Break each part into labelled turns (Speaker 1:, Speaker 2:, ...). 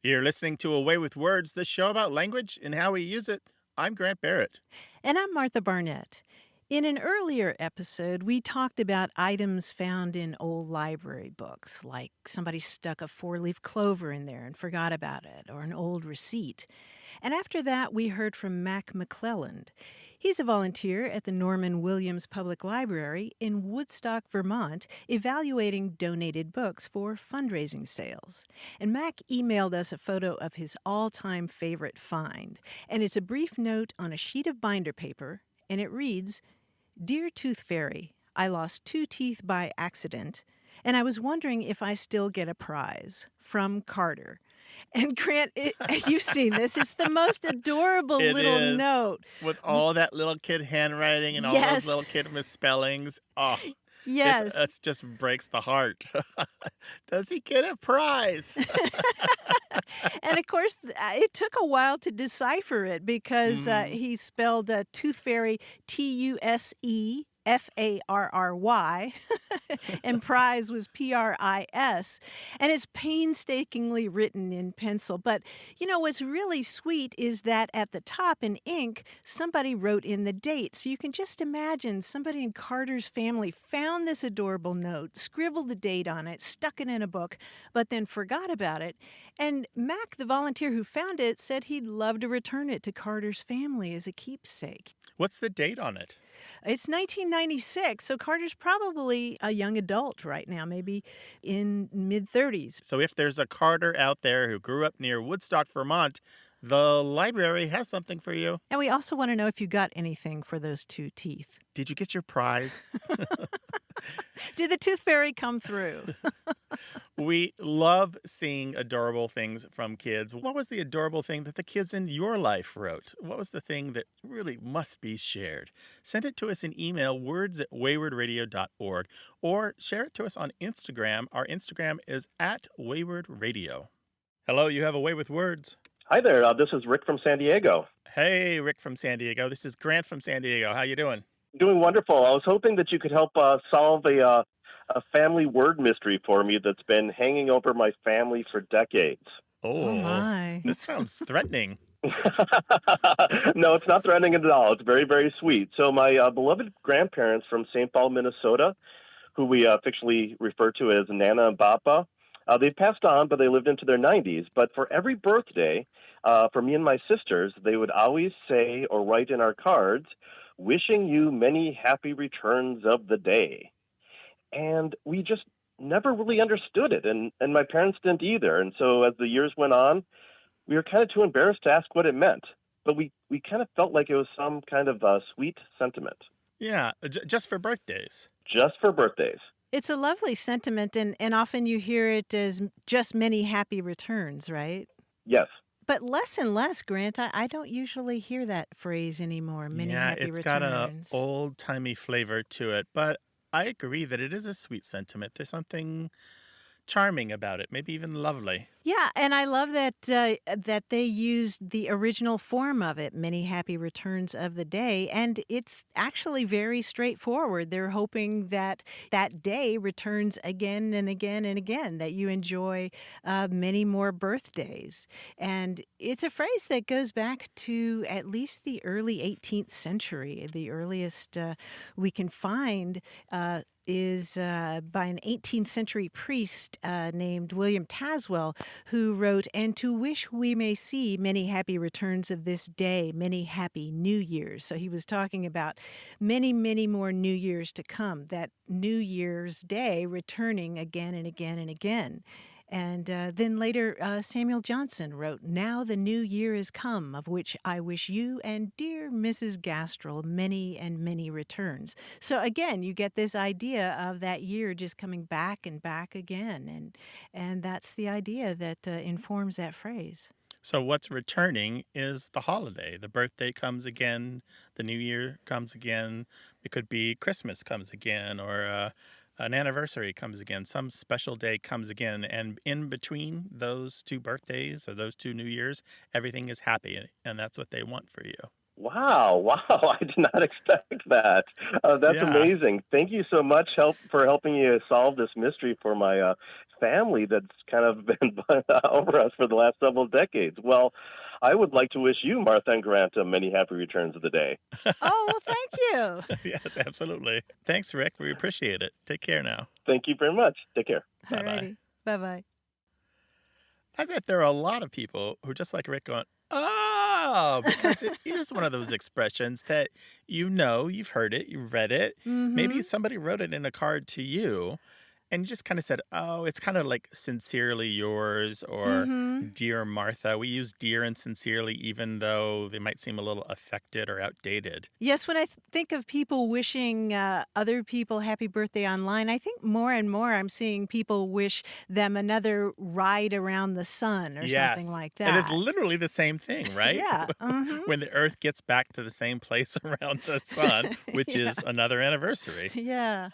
Speaker 1: You're listening to A Way with Words, the show about language and how we use it. I'm Grant Barrett.
Speaker 2: And I'm Martha Barnett. In an earlier episode, we talked about items found in old library books, like somebody stuck a four-leaf clover in there and forgot about it, or an old receipt. And after that, we heard from Mac McClelland. He's a volunteer at the Norman Williams Public Library in Woodstock, Vermont, evaluating donated books for fundraising sales. And Mac emailed us a photo of his all-time favorite find. And it's a brief note on a sheet of binder paper, and it reads, "Dear Tooth Fairy, I lost 2 teeth by accident, and I was wondering if I still get a prize. From Carter." And Grant, you've seen this. It's the most adorable
Speaker 1: It
Speaker 2: little
Speaker 1: is.
Speaker 2: note.
Speaker 1: With all that little kid handwriting and all
Speaker 2: Yes.
Speaker 1: those little kid misspellings. Oh,
Speaker 2: Yes.
Speaker 1: It just breaks the heart. Does he get a prize?
Speaker 2: And of course, it took a while to decipher it because he spelled Tooth Fairy TUSEFARRY, and prize was PRIS. And it's painstakingly written in pencil. But, you know, what's really sweet is that at the top in ink, somebody wrote in the date. So you can just imagine somebody in Carter's family found this adorable note, scribbled the date on it, stuck it in a book, but then forgot about it. And Mac, the volunteer who found it, said he'd love to return it to Carter's family as a keepsake.
Speaker 1: What's the date on it?
Speaker 2: It's 1996, so Carter's probably a young adult right now, maybe in mid-30s.
Speaker 1: So if there's a Carter out there who grew up near Woodstock, Vermont, the library has something for you.
Speaker 2: And we also want to know if you got anything for those 2 teeth.
Speaker 1: Did you get your prize?
Speaker 2: Did the Tooth Fairy come through?
Speaker 1: We love seeing adorable things from kids. What was the adorable thing that the kids in your life wrote? What was the thing that really must be shared? Send it to us in email, words@waywardradio.org, or share it to us on Instagram. Our Instagram is @waywardradio. Hello, you have A Way with Words.
Speaker 3: Hi there. This is Rick from San Diego.
Speaker 1: Hey, Rick from San Diego. This is Grant from San Diego. How you doing?
Speaker 3: Doing wonderful. I was hoping that you could help solve a family word mystery for me that's been hanging over my family for decades.
Speaker 2: Oh, my.
Speaker 1: This sounds threatening.
Speaker 3: No, it's not threatening at all. It's very, very sweet. So my beloved grandparents from St. Paul, Minnesota, who we affectionately refer to as Nana and Papa, they've passed on, but they lived into their 90s. But for every birthday, for me and my sisters, they would always say or write in our cards, "Wishing you many happy returns of the day." And we just never really understood it, and my parents didn't either. And so as the years went on, we were kind of too embarrassed to ask what it meant. But we kind of felt like it was some kind of sweet sentiment.
Speaker 1: Yeah, just for birthdays.
Speaker 3: Just for birthdays.
Speaker 2: It's a lovely sentiment, and often you hear it as just many happy returns, right?
Speaker 3: Yes.
Speaker 2: But less and less, Grant. I don't usually hear that phrase anymore, many happy returns.
Speaker 1: Yeah, it's got a old-timey flavor to it, but I agree that it is a sweet sentiment. There's something charming about it, maybe even lovely.
Speaker 2: Yeah, and I love that that they used the original form of it, many happy returns of the day, and it's actually very straightforward. They're hoping that that day returns again and again and again, that you enjoy many more birthdays. And it's a phrase that goes back to at least the early 18th century. The earliest we can find is by an 18th century priest named William Taswell, who wrote, "And to wish we may see many happy returns of this day, many happy New Years." So he was talking about many, many more New Years to come, that New Year's Day returning again and again and again. And then later, Samuel Johnson wrote, "Now the new year is come, of which I wish you and dear Mrs. Gastrell many and many returns." So again, you get this idea of that year just coming back and back again. And that's the idea that informs that phrase.
Speaker 1: So what's returning is the holiday. The birthday comes again. The New Year comes again. It could be Christmas comes again, or an anniversary comes again. Some special day comes again. And in between those two birthdays or those two New Years, everything is happy. And that's what they want for you.
Speaker 3: Wow, wow! I did not expect that. That's
Speaker 1: Yeah.
Speaker 3: amazing. Thank you so much for helping you solve this mystery for my family that's kind of been over us for the last several decades. Well, I would like to wish you, Martha and Grant, many happy returns of the day.
Speaker 2: Oh, well, thank
Speaker 1: Yes, absolutely. Thanks, Rick. We appreciate it. Take care now.
Speaker 3: Thank you very much. Take care.
Speaker 2: you.
Speaker 1: Bye-bye.
Speaker 2: Alrighty. Bye-bye.
Speaker 1: I bet there are a lot of people who just like Rick going, "Oh," because it is one of those expressions that you've heard it, you've read it. Maybe
Speaker 2: Mm-hmm.
Speaker 1: somebody wrote it in a card to you and you just kind of said, "Oh, it's kind of like sincerely yours," or
Speaker 2: Mm-hmm.
Speaker 1: "Dear Martha." We use dear and sincerely even though they might seem a little affected or outdated.
Speaker 2: Yes, when I think of people wishing other people happy birthday online, I think more and more I'm seeing people wish them another ride around the sun or something
Speaker 1: Yes.
Speaker 2: like
Speaker 1: And it's
Speaker 2: that.
Speaker 1: literally the same thing, right?
Speaker 2: Yeah. Mm-hmm.
Speaker 1: When the Earth gets back to the same place around the sun, which
Speaker 2: Yeah.
Speaker 1: is another anniversary.
Speaker 2: Yeah.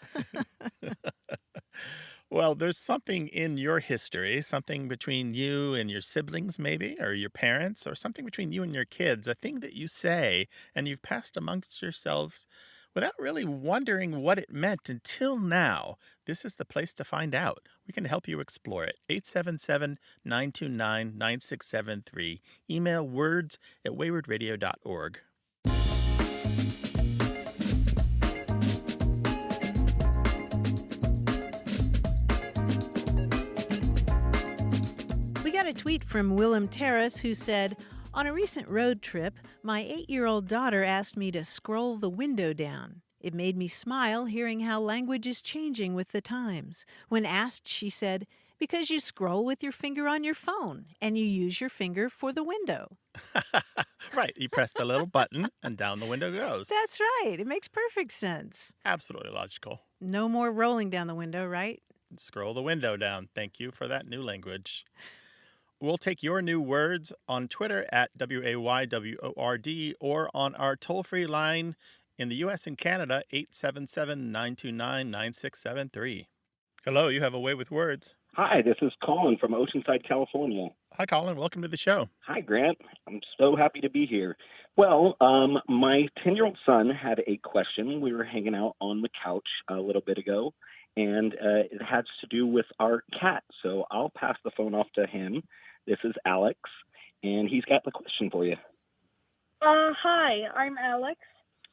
Speaker 1: Well, there's something in your history, something between you and your siblings, maybe, or your parents, or something between you and your kids, a thing that you say and you've passed amongst yourselves without really wondering what it meant until now. This is the place to find out. We can help you explore it. 877-929-9673. Email words@waywardradio.org.
Speaker 2: We got a tweet from Willem Terrace who said, on a recent road trip, my 8-year-old daughter asked me to scroll the window down. It made me smile hearing how language is changing with the times. When asked, she said, because you scroll with your finger on your phone and you use your finger for the window.
Speaker 1: Right. You press the little button and down the window goes.
Speaker 2: That's right. It makes perfect sense.
Speaker 1: Absolutely logical.
Speaker 2: No more rolling down the window, right?
Speaker 1: Scroll the window down. Thank you for that new language. We'll take your new words on Twitter at WAYWORD or on our toll-free line in the U.S. and Canada, 877-929-9673. Hello, you have a way with words.
Speaker 4: Hi, this is Colin from Oceanside, California.
Speaker 1: Hi, Colin. Welcome to the show.
Speaker 4: Hi, Grant. I'm so happy to be here. Well, my 10-year-old son had a question. We were hanging out on the couch a little bit ago, and it has to do with our cat. So I'll pass the phone off to him. This is Alex, and he's got the question for you.
Speaker 5: Hi, I'm Alex.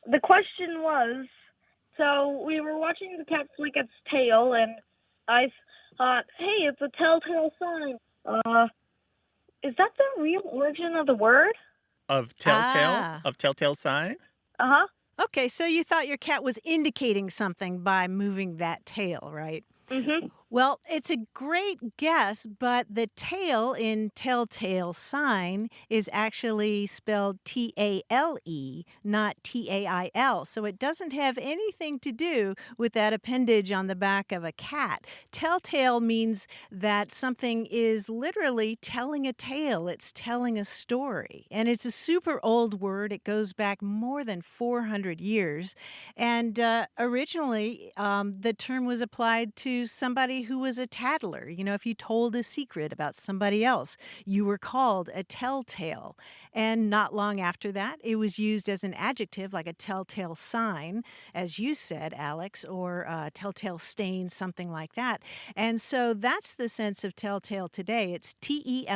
Speaker 5: The question was, so we were watching the cat flick its tail, and I thought, hey, it's a telltale sign. Is that the real origin of the word?
Speaker 1: Of telltale?
Speaker 2: Ah.
Speaker 1: Of telltale sign?
Speaker 5: Uh-huh.
Speaker 2: Okay, so you thought your cat was indicating something by moving that tail, right?
Speaker 5: Mm-hmm.
Speaker 2: Well, it's a great guess, but the tail in telltale sign is actually spelled T-A-L-E, not T-A-I-L. So it doesn't have anything to do with that appendage on the back of a cat. Telltale means that something is literally telling a tale. It's telling a story. And it's a super old word. It goes back more than 400 years. And originally, the term was applied to somebody who was a tattler. You know, if you told a secret about somebody else, you were called a telltale. And not long after that, it was used as an adjective, like a telltale sign, as you said, Alex, or a telltale stain, something like that. And so that's the sense of telltale today. It's T-E-L-L-T-A-L-E,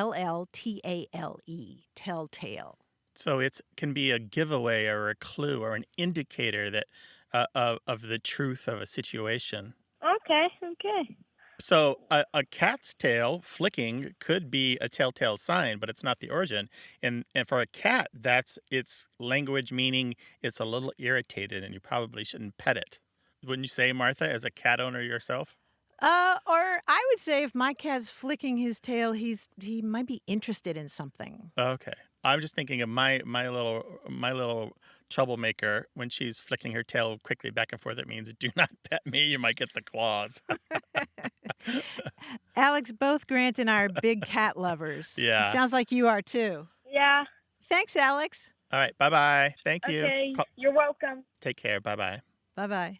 Speaker 2: telltale.
Speaker 1: So it can be a giveaway or a clue or an indicator that of the truth of a situation.
Speaker 5: Okay.
Speaker 1: So a cat's tail flicking could be a telltale sign, but it's not the origin. And for a cat, that's its language, meaning it's a little irritated and you probably shouldn't pet it. Wouldn't you say, Martha, as a cat owner yourself?
Speaker 2: Or I would say if my cat's flicking his tail, he might be interested in something.
Speaker 1: Okay. I'm just thinking of my little troublemaker when she's flicking her tail quickly back and forth. It means, do not pet me. You might get the claws.
Speaker 2: Alex, both Grant and I are big cat lovers.
Speaker 1: Yeah.
Speaker 2: It sounds like you are too.
Speaker 5: Yeah.
Speaker 2: Thanks, Alex.
Speaker 1: All right. Bye-bye. Thank you.
Speaker 5: Okay. You're welcome.
Speaker 1: Take care. Bye-bye.
Speaker 2: Bye-bye.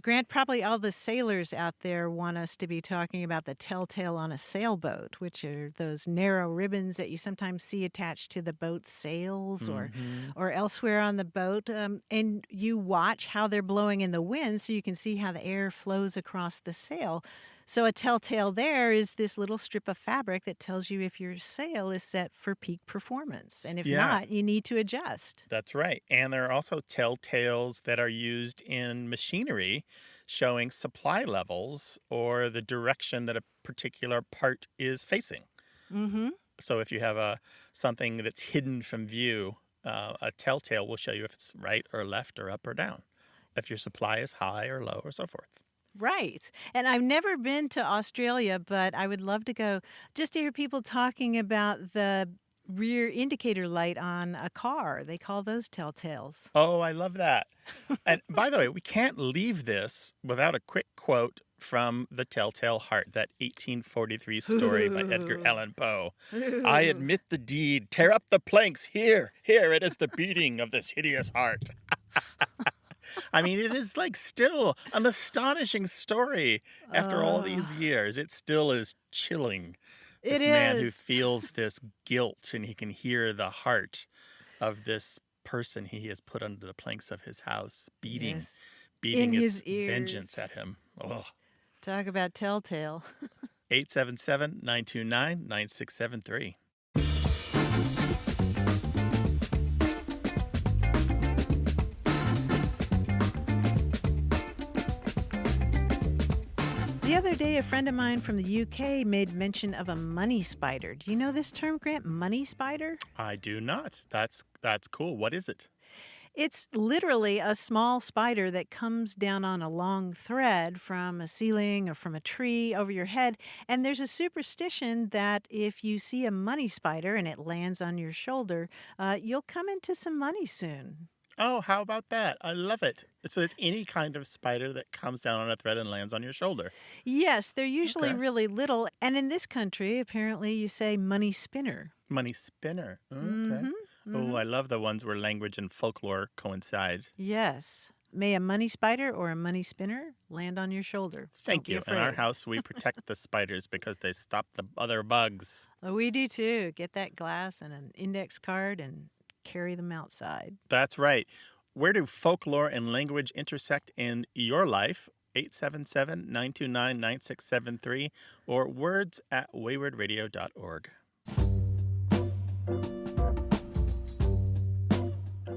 Speaker 2: Grant, probably all the sailors out there want us to be talking about the telltale on a sailboat, which are those narrow ribbons that you sometimes see attached to the boat's sails
Speaker 1: Hmm.
Speaker 2: or elsewhere on the boat. And you watch how they're blowing in the wind so you can see how the air flows across the sail. So a telltale there is this little strip of fabric that tells you if your sail is set for peak performance. And if
Speaker 1: Yeah,
Speaker 2: not, you need to adjust.
Speaker 1: that's right. And there are also telltales that are used in machinery showing supply levels or the direction that a particular part is facing.
Speaker 2: Mm-hmm.
Speaker 1: So if you have something that's hidden from view, a telltale will show you if it's right or left or up or down, if your supply is high or low or so forth.
Speaker 2: Right. And I've never been to Australia, but I would love to go just to hear people talking about the rear indicator light on a car. They call those telltales.
Speaker 1: Oh, I love that. And by the way, we can't leave this without a quick quote from The Telltale Heart, that 1843 story by Edgar
Speaker 2: Ooh.
Speaker 1: Allan Poe. I
Speaker 2: Ooh.
Speaker 1: admit the deed. Tear up the planks. Here, it is the beating of this hideous heart. I mean, it is like still an astonishing story after all these years. It still is chilling.
Speaker 2: It
Speaker 1: This man who
Speaker 2: is.
Speaker 1: feels this guilt and he can hear the heart of this person he has put under the planks of his house beating,
Speaker 2: Yes. In
Speaker 1: its
Speaker 2: his ears.
Speaker 1: vengeance at him. Oh.
Speaker 2: Talk about telltale.
Speaker 1: 877-929-9673.
Speaker 2: The other day, a friend of mine from the UK made mention of a money spider. Do you know this term, Grant? Money spider?
Speaker 1: I do not. That's cool. What is it?
Speaker 2: It's literally a small spider that comes down on a long thread from a ceiling or from a tree over your head. And there's a superstition that if you see a money spider and it lands on your shoulder, you'll come into some money soon.
Speaker 1: Oh, how about that? I love it. So it's any kind of spider that comes down on a thread and lands on your shoulder.
Speaker 2: Yes, they're usually
Speaker 1: Okay.
Speaker 2: really little. And in this country, apparently, you say money spinner.
Speaker 1: Money spinner. Okay.
Speaker 2: Mm-hmm.
Speaker 1: Oh, I love the ones where language and folklore coincide.
Speaker 2: Yes. May a money spider or a money spinner land on your shoulder.
Speaker 1: Thank
Speaker 2: Don't be
Speaker 1: you. In our
Speaker 2: afraid.
Speaker 1: house, we protect the spiders because they stop the other bugs.
Speaker 2: Oh, we do too. Get that glass and an index card and carry them outside.
Speaker 1: That's right. Where do folklore and language intersect in your life? 877-929-9673 or words@waywardradio.org.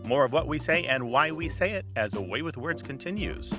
Speaker 1: More of what we say and why we say it as A Way with Words continues.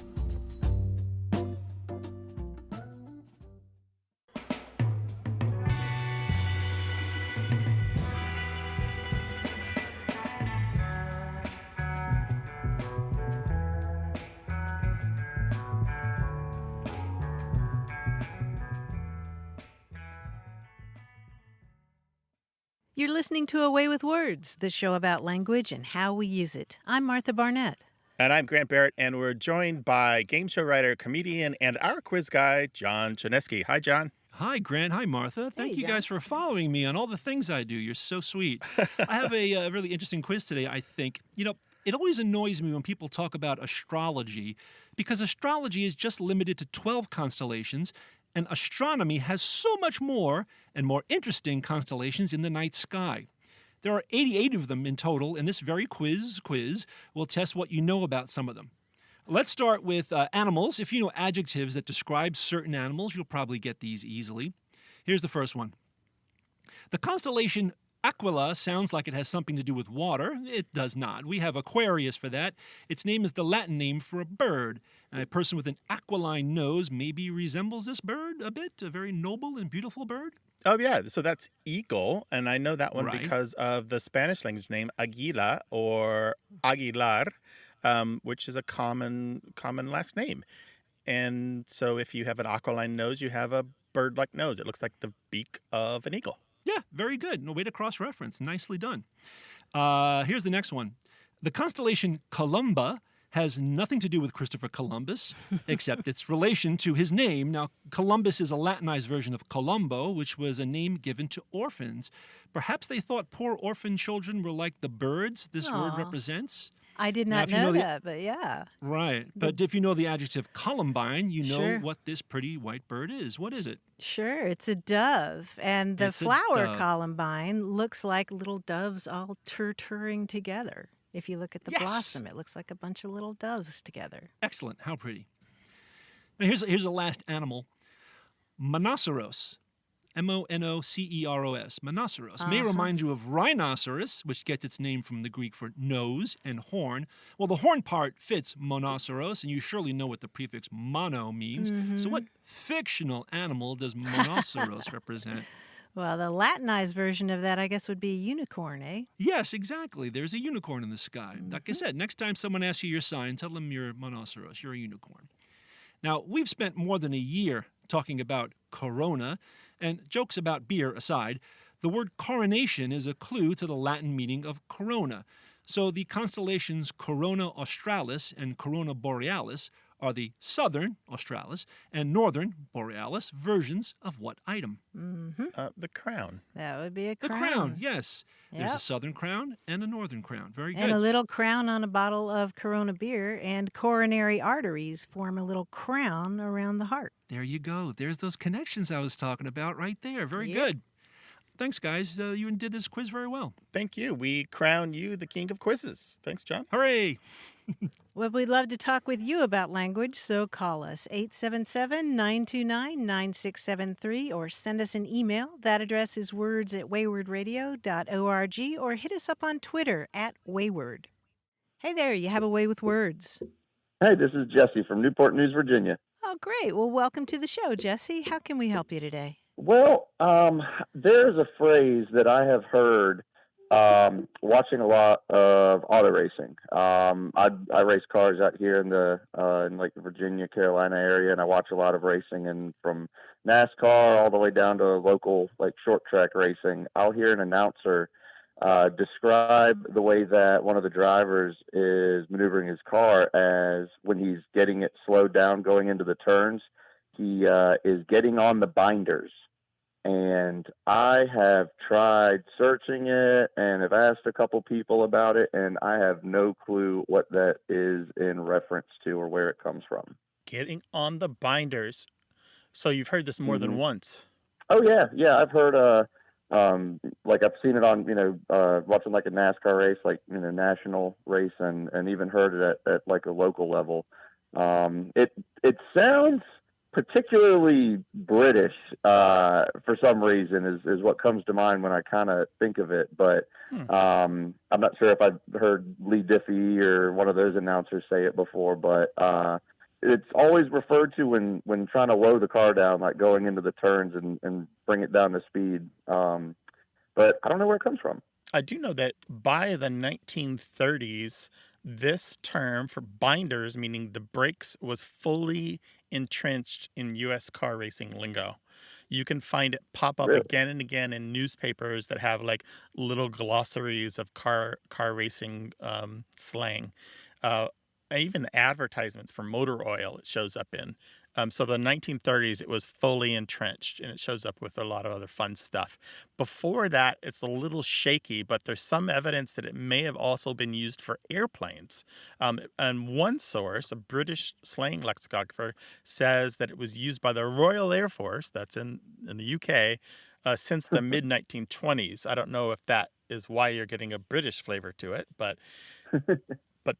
Speaker 2: You're listening to A Way with Words, the show about language and how we use it. I'm Martha Barnett.
Speaker 1: And I'm Grant Barrett, and we're joined by game show writer, comedian, and our quiz guy, John Chinesky. Hi, John.
Speaker 6: Hi, Grant. Hi, Martha. Thank
Speaker 2: Hey,
Speaker 6: you
Speaker 2: John.
Speaker 6: guys for following me on all the things I do. You're so sweet. I have a really interesting quiz today, I think. You know, it always annoys me when people talk about astrology because astrology is just limited to 12 constellations, and astronomy has so much more and more interesting constellations in the night sky. There are 88 of them in total, and this very quiz will test what you know about some of them. Let's start with animals. If you know adjectives that describe certain animals, you'll probably get these easily. Here's the first one. The constellation Aquila sounds like it has something to do with water. It does not. We have Aquarius for that. Its name is the Latin name for a bird. A person with an aquiline nose maybe resembles this bird a bit, a very noble and beautiful bird.
Speaker 1: Oh, yeah. So that's eagle. And I know that one
Speaker 6: Right.
Speaker 1: because of the Spanish language name Aguila or Aguilar, which is a common last name. And so if you have an aquiline nose, you have a bird-like nose. It looks like the beak of an eagle.
Speaker 6: Yeah, very good. No way to cross-reference. Nicely done. Here's the next one. The constellation Columba has nothing to do with Christopher Columbus, except its relation to his name. Now, Columbus is a Latinized version of Colombo, which was a name given to orphans. Perhaps they thought poor orphan children were like the birds this word
Speaker 2: Aw.
Speaker 6: represents.
Speaker 2: I did
Speaker 6: Now,
Speaker 2: not
Speaker 6: if you
Speaker 2: know
Speaker 6: know the
Speaker 2: that, but yeah.
Speaker 6: right, but if you know the adjective columbine, you know
Speaker 2: Sure.
Speaker 6: what this pretty white bird is. What is it?
Speaker 2: Sure, it's a dove. And the
Speaker 6: It's a
Speaker 2: flower
Speaker 6: dove.
Speaker 2: columbine looks like little doves all turturing together. If you look at the
Speaker 6: Yes.
Speaker 2: blossom, it looks like a bunch of little doves together.
Speaker 6: Excellent. How pretty. Now, here's the last animal. Monoceros. Monoceros. Monoceros may
Speaker 2: Uh-huh.
Speaker 6: remind you of rhinoceros, which gets its name from the Greek for nose and horn. Well, the horn part fits monoceros, and you surely know what the prefix mono means. So, what fictional animal does monoceros represent?
Speaker 2: Well, the Latinized version of that, I guess, would be unicorn, eh?
Speaker 6: Yes, exactly. There's a unicorn in the sky. Like I said, next time someone asks you your sign, tell them you're monoceros, you're a unicorn. Now, we've spent more than a year talking about corona, and jokes about beer aside, the word coronation is a clue to the Latin meaning of corona. So the constellations Corona Australis and Corona Borealis are the southern Australis and northern Borealis versions of what item?
Speaker 1: The crown.
Speaker 2: That would be a
Speaker 6: The
Speaker 2: crown.
Speaker 6: crown, yes. There's a
Speaker 2: Yep.
Speaker 6: southern crown and a northern crown. Very
Speaker 2: And a
Speaker 6: good.
Speaker 2: little crown on a bottle of Corona beer, and coronary arteries form a little crown around the heart.
Speaker 6: There you go. There's those connections I was talking about right there. Very
Speaker 2: Yep.
Speaker 6: good. Thanks, guys. You did this quiz very well.
Speaker 1: Thank you. We crown you the king of quizzes. Thanks, John.
Speaker 6: Hooray!
Speaker 2: Well, we'd love to talk with you about language, so call us 877-929-9673 or send us an email. That address is words@waywardradio.org or hit us up on Twitter @wayward. Hey there, you have a way with words.
Speaker 3: Hey, this is Jesse from Newport News, Virginia.
Speaker 2: Oh, great. Well, welcome to the show, Jesse. How can we help you today?
Speaker 3: Well, there's a phrase that I have heard watching a lot of auto racing. I race cars out here in like the Virginia, Carolina area, and I watch a lot of racing. And from NASCAR all the way down to local like short track racing, I'll hear an announcer describe the way that one of the drivers is maneuvering his car as when he's getting it slowed down going into the turns, he is getting on the binders. And I have tried searching it and have asked a couple people about it, and I have no clue what that is in reference to or where it comes from.
Speaker 1: Getting on the binders. So you've heard this more than once.
Speaker 3: Oh yeah, I've heard like I've seen it on watching like a NASCAR race, like national race, and even heard it at like a local level. It sounds particularly British for some reason is what comes to mind when I kind of think of it. But I'm not sure if I've heard Lee Diffie or one of those announcers say it before, but it's always referred to when trying to lower the car down, like going into the turns and bring it down to speed. But I don't know where it comes from.
Speaker 1: I do know that by the 1930s, this term for binders, meaning the brakes, was fully entrenched in U.S. car racing lingo. You can find it pop up
Speaker 3: Really?
Speaker 1: again and again in newspapers that have like little glossaries of car racing slang. And even the advertisements for motor oil it shows up in. So the 1930s, it was fully entrenched, and it shows up with a lot of other fun stuff. Before that, it's a little shaky, but there's some evidence that it may have also been used for airplanes. And one source, a British slang lexicographer, says that it was used by the Royal Air Force, that's in the UK, since the mid-1920s. I don't know if that is why you're getting a British flavor to it, but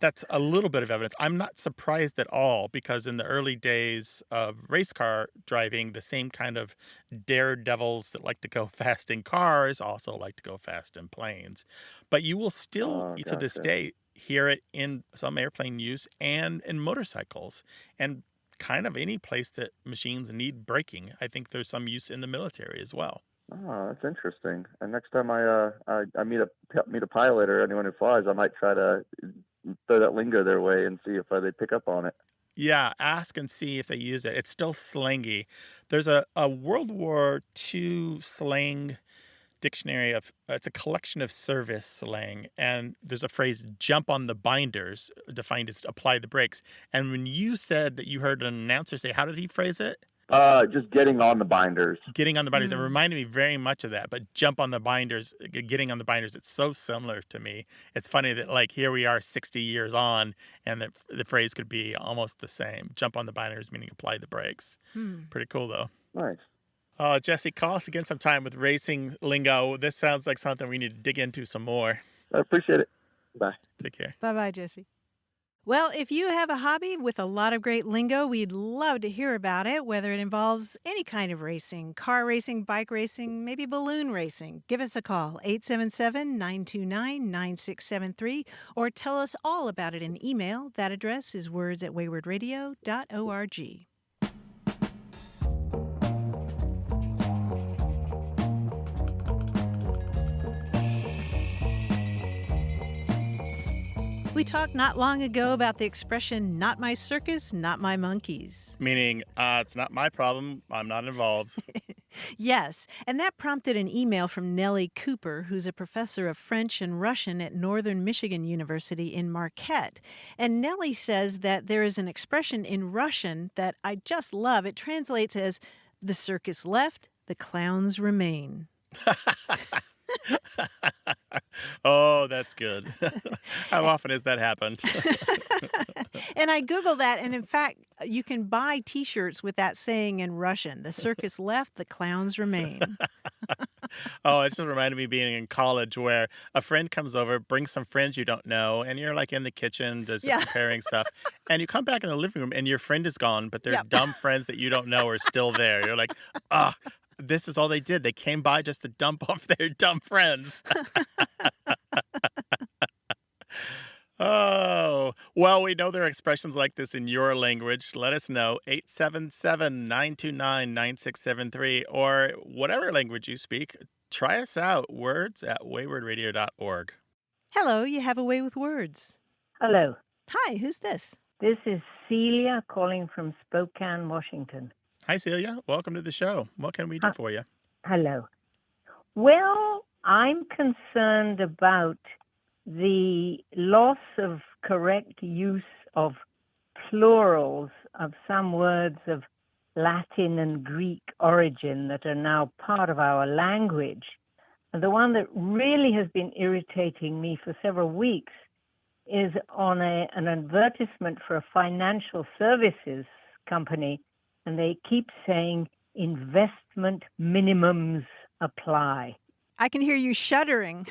Speaker 1: that's a little bit of evidence. I'm not surprised at all because in the early days of race car driving, the same kind of daredevils that like to go fast in cars also like to go fast in planes. But you will still, to this
Speaker 3: Gotcha.
Speaker 1: day, hear it in some airplane use and in motorcycles and kind of any place that machines need braking. I think there's some use in the military as well.
Speaker 3: Oh, that's interesting. And next time I meet a pilot or anyone who flies, I might try to throw that lingo their way and see if they pick up on it.
Speaker 1: Yeah, ask and see if they use it. It's still slangy. There's a World War II slang dictionary it's a collection of service slang, and there's a phrase "jump on the binders" defined as apply the brakes. And when you said that you heard an announcer say, how did he phrase it?
Speaker 7: Just getting on the binders.
Speaker 1: Getting on the binders. It
Speaker 2: Mm.
Speaker 1: reminded me very much of that, but jump on the binders, getting on the binders, it's so similar to me. It's funny that, like, here we are 60 years on, and the phrase could be almost the same. Jump on the binders, meaning apply the brakes. Pretty cool, though.
Speaker 7: Nice.
Speaker 1: Jesse, call us again sometime with racing lingo. This sounds like something we need to dig into some more.
Speaker 7: I appreciate it. Bye.
Speaker 1: Take care.
Speaker 2: Bye-bye, Jesse. Well, if you have a hobby with a lot of great lingo, we'd love to hear about it, whether it involves any kind of racing, car racing, bike racing, maybe balloon racing. Give us a call, 877-929-9673, or tell us all about it in email. That address is words@waywardradio.org. We talked not long ago about the expression, not my circus, not my monkeys.
Speaker 1: Meaning, it's not my problem. I'm not involved.
Speaker 2: Yes, and that prompted an email from Nellie Cooper, who's a professor of French and Russian at Northern Michigan University in Marquette. And Nellie says that there is an expression in Russian that I just love. It translates as, the circus left, the clowns remain.
Speaker 1: Oh, that's good. How often has that happened?
Speaker 2: And I Googled that, and in fact, you can buy T-shirts with that saying in Russian. The circus left, the clowns remain.
Speaker 1: Oh, it just reminded me being in college where a friend comes over, brings some friends you don't know, and you're like in the kitchen, just
Speaker 2: Yeah.
Speaker 1: preparing stuff. And you come back in the living room and your friend is gone, but their
Speaker 2: Yep.
Speaker 1: dumb friends that you don't know are still there. You're like, ah, this is all they did. They came by just to dump off their dumb friends. Oh, well, we know there are expressions like this in your language. Let us know, 877-929-9673, or whatever language you speak. Try us out, words@waywardradio.org.
Speaker 2: Hello, you have a way with words.
Speaker 8: Hello,
Speaker 2: Hi, who's this?
Speaker 8: this is Celia calling from Spokane, Washington.
Speaker 1: Hi, Celia. Welcome to the show. What can we do
Speaker 8: Hi.
Speaker 1: for you?
Speaker 8: Hello. Well, I'm concerned about the loss of correct use of plurals of some words of Latin and Greek origin that are now part of our language. And the one that really has been irritating me for several weeks is on an advertisement for a financial services company, and they keep saying investment minimums apply.
Speaker 2: I can hear you shuddering.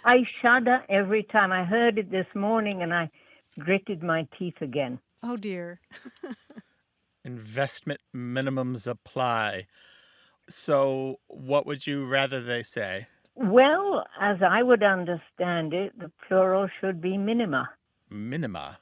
Speaker 8: I shudder every time. I heard it this morning and I gritted my teeth again.
Speaker 2: Oh, dear.
Speaker 1: Investment minimums apply. So what would you rather they say?
Speaker 8: Well, as I would understand it, the plural should be minima.
Speaker 1: Minima.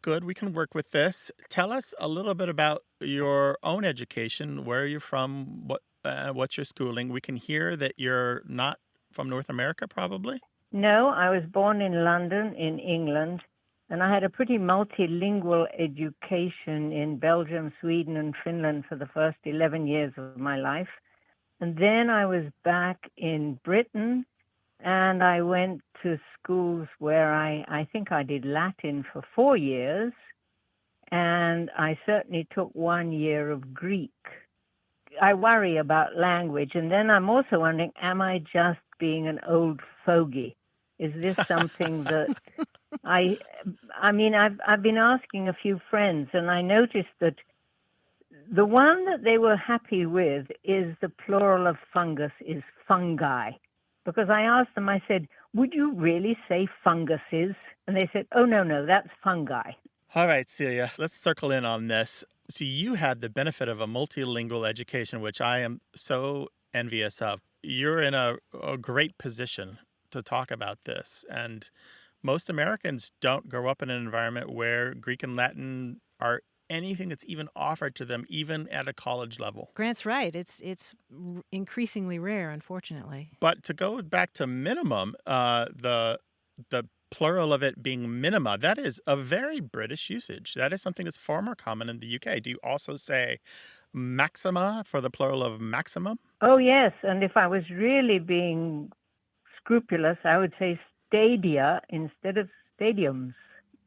Speaker 1: Good, we can work with this. Tell us a little bit about your own education. Where are you from? What's your schooling? We can hear that you're not from North America, probably?
Speaker 8: No, I was born in London, in England, and I had a pretty multilingual education in Belgium, Sweden, and Finland for the first 11 years of my life. And then I was back in Britain, and I went to schools where I think I did Latin for 4 years, and I certainly took 1 year of Greek. I worry about language, and then I'm also wondering, am I just being an old fogey? Is this something that I've been asking a few friends, and I noticed that the one that they were happy with is the plural of fungus is fungi. Because I asked them, I said, would you really say funguses? And they said, oh, no, that's fungi.
Speaker 1: All right, Celia, let's circle in on this. So you had the benefit of a multilingual education, which I am so envious of. You're in a great position to talk about this. And most Americans don't grow up in an environment where Greek and Latin are anything that's even offered to them, even at a college level.
Speaker 2: Grant's right. It's increasingly rare, unfortunately.
Speaker 1: But to go back to minimum, the plural of it being minima, that is a very British usage. That is something that's far more common in the UK. Do you also say maxima for the plural of maximum?
Speaker 8: Oh, yes. And if I was really being scrupulous, I would say stadia instead of stadiums.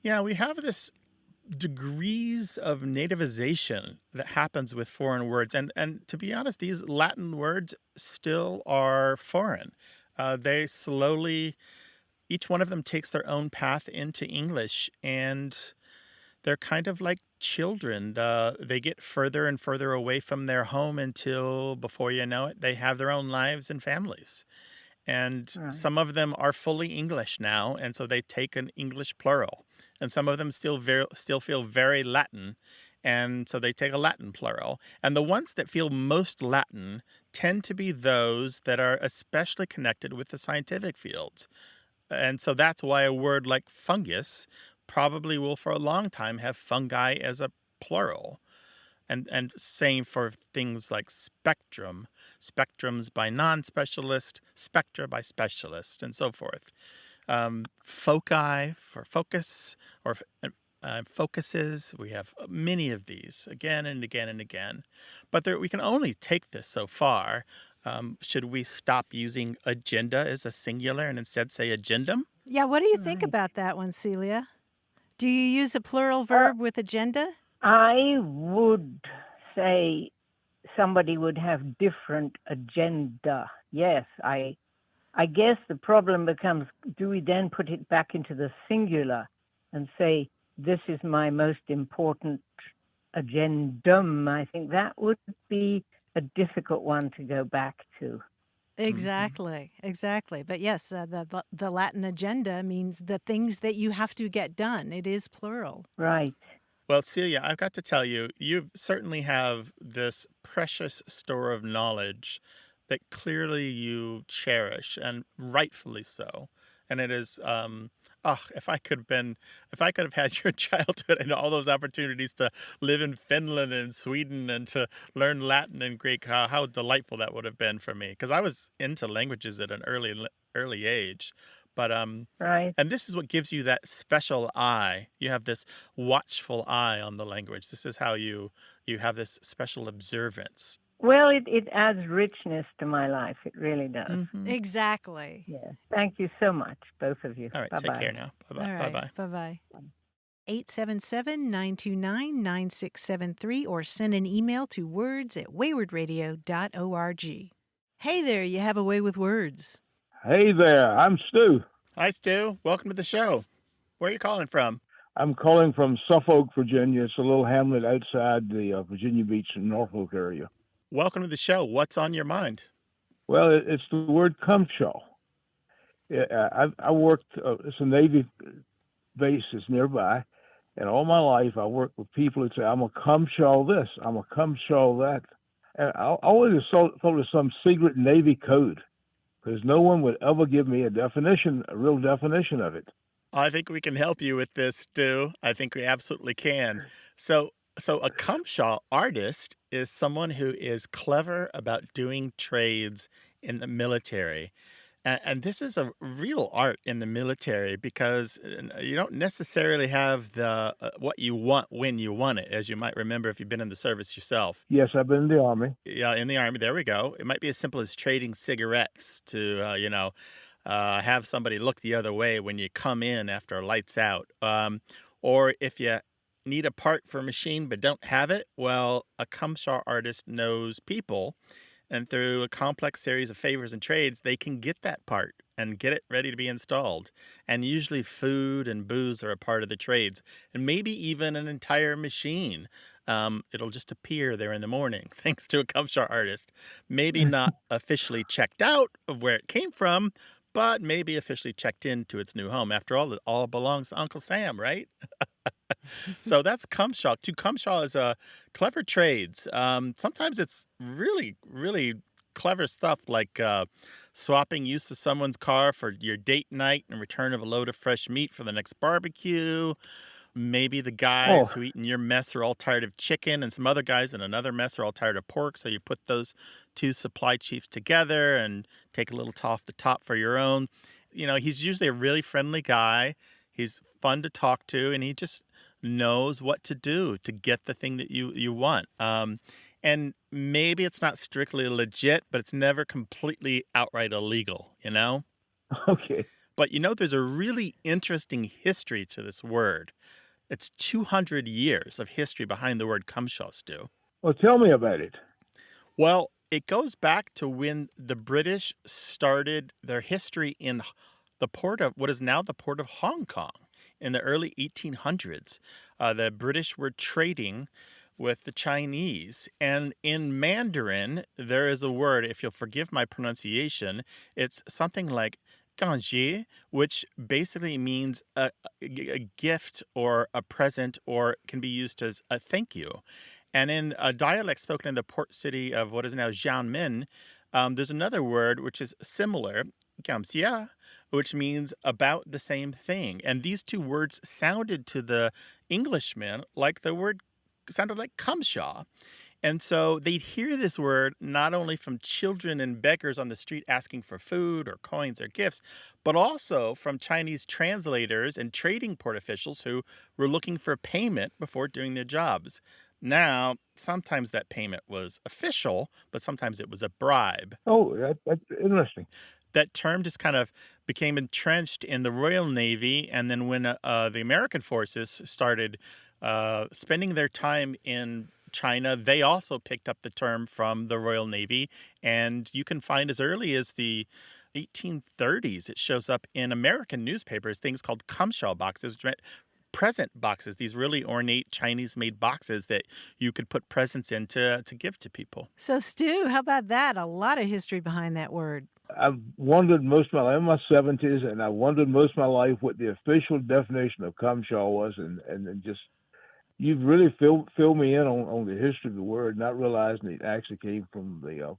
Speaker 1: Yeah, we have this degrees of nativization that happens with foreign words. And to be honest, these Latin words still are foreign. They slowly, each one of them takes their own path into English, and they're kind of like children. They get further and further away from their home until, before you know it, they have their own lives and families. And
Speaker 8: Right.
Speaker 1: some of them are fully English now, and so they take an English plural. And some of them still feel very Latin, and so they take a Latin plural. And the ones that feel most Latin tend to be those that are especially connected with the scientific fields. And so that's why a word like fungus probably will for a long time have fungi as a plural. And same for things like spectrum, spectrums by non-specialist, spectra by specialist, and so forth. Foci for focus, or focuses. We have many of these again and again and again. But we can only take this so far. Should we stop using agenda as a singular and instead say agendum?
Speaker 2: Yeah, what do you think
Speaker 8: Right.
Speaker 2: about that one, Celia? Do you use a plural verb with agenda?
Speaker 8: I would say somebody would have different agenda. Yes, I guess the problem becomes, do we then put it back into the singular and say, this is my most important agendum? I think that would be a difficult one to go back to.
Speaker 2: Exactly, exactly. But yes, the Latin agenda means the things that you have to get done. It is plural.
Speaker 8: Right.
Speaker 1: Well, Celia, I've got to tell you, you certainly have this precious store of knowledge that clearly you cherish, and rightfully so. And it is, if I could have had your childhood and all those opportunities to live in Finland and Sweden and to learn Latin and Greek, how delightful that would have been for me. Because I was into languages at an early age. But
Speaker 8: Right.
Speaker 1: and this is what gives you that special eye. You have this watchful eye on the language. This is how you have this special observance.
Speaker 8: Well, it adds richness to my life. It really does.
Speaker 1: Mm-hmm.
Speaker 2: Exactly.
Speaker 8: Yeah. Thank you so much, both of you.
Speaker 1: All right,
Speaker 8: Bye-bye.
Speaker 1: take care now. Bye-bye.
Speaker 2: All right.
Speaker 1: Bye-bye.
Speaker 2: Bye-bye. 877-929-9673 or send an email to words@waywardradio.org. Hey there, you have a way with words.
Speaker 7: Hey there, I'm Stu.
Speaker 1: Hi, Stu. Welcome to the show. Where are you calling from?
Speaker 7: I'm calling from Suffolk, Virginia. It's a little hamlet outside the Virginia Beach and Norfolk area.
Speaker 1: Welcome to the show. What's on your mind?
Speaker 7: Well, it's the word cumshaw. I worked, it's a Navy base that's nearby, and all my life I worked with people that say, I'm a cumshaw this, I'm a cumshaw that. And I always thought it was some secret Navy code, because no one would ever give me a real definition of it.
Speaker 1: I think we can help you with this, Stu. I think we absolutely can. So a cumshaw artist is someone who is clever about doing trades in the military. And this is a real art in the military because you don't necessarily have the what you want when you want it, as you might remember if you've been in the service yourself.
Speaker 7: Yes, I've been in the Army.
Speaker 1: Yeah, in the Army, there we go. It might be as simple as trading cigarettes to, have somebody look the other way when you come in after lights out. Or if you need a part for a machine but don't have it, well, a cumshaw artist knows people. And through a complex series of favors and trades, they can get that part and get it ready to be installed. And usually food and booze are a part of the trades, and maybe even an entire machine. It'll just appear there in the morning, thanks to a cumshaw artist. Maybe not officially checked out of where it came from, but maybe officially checked into its new home. After all, it all belongs to Uncle Sam, right? So that's cumshaw. To cumshaw is clever trades. Sometimes it's really, really clever stuff like swapping use of someone's car for your date night and return of a load of fresh meat for the next barbecue. Maybe the guys who eat in your mess are all tired of chicken and some other guys in another mess are all tired of pork. So you put those two supply chiefs together and take a little off the top for your own. He's usually a really friendly guy. He's fun to talk to, and he just knows what to do to get the thing that you want. And maybe it's not strictly legit, but it's never completely outright illegal,
Speaker 7: Okay.
Speaker 1: But there's a really interesting history to this word. It's 200 years of history behind the word cumshaw, Stu.
Speaker 7: Well, tell me about it.
Speaker 1: Well, it goes back to when the British started their history in the port of what is now the port of Hong Kong in the early 1800s. The British were trading with the Chinese. And in Mandarin, there is a word, if you'll forgive my pronunciation, it's something like ganjie, which basically means a gift or a present, or can be used as a thank you. And in a dialect spoken in the port city of what is now Xiamen, there's another word which is similar, gamxia, which means about the same thing. And these two words sounded to the Englishmen like the word sounded like cumshaw. And so they'd hear this word not only from children and beggars on the street asking for food or coins or gifts, but also from Chinese translators and trading port officials who were looking for payment before doing their jobs. Now, sometimes that payment was official, but sometimes it was a bribe.
Speaker 7: Oh, that's interesting.
Speaker 1: That term just kind of became entrenched in the Royal Navy. And then when the American forces started spending their time in China, they also picked up the term from the Royal Navy. And you can find as early as the 1830s, it shows up in American newspapers, things called cumshaw boxes, which meant present boxes, these really ornate Chinese-made boxes that you could put presents in to give to people.
Speaker 2: So, Stu, how about that? A lot of history behind that word.
Speaker 7: I've wondered most of my life, I'm in my 70s, and I wondered most of my life what the official definition of cumshaw was, and just, you've really filled me in on the history of the word, not realizing it actually came from the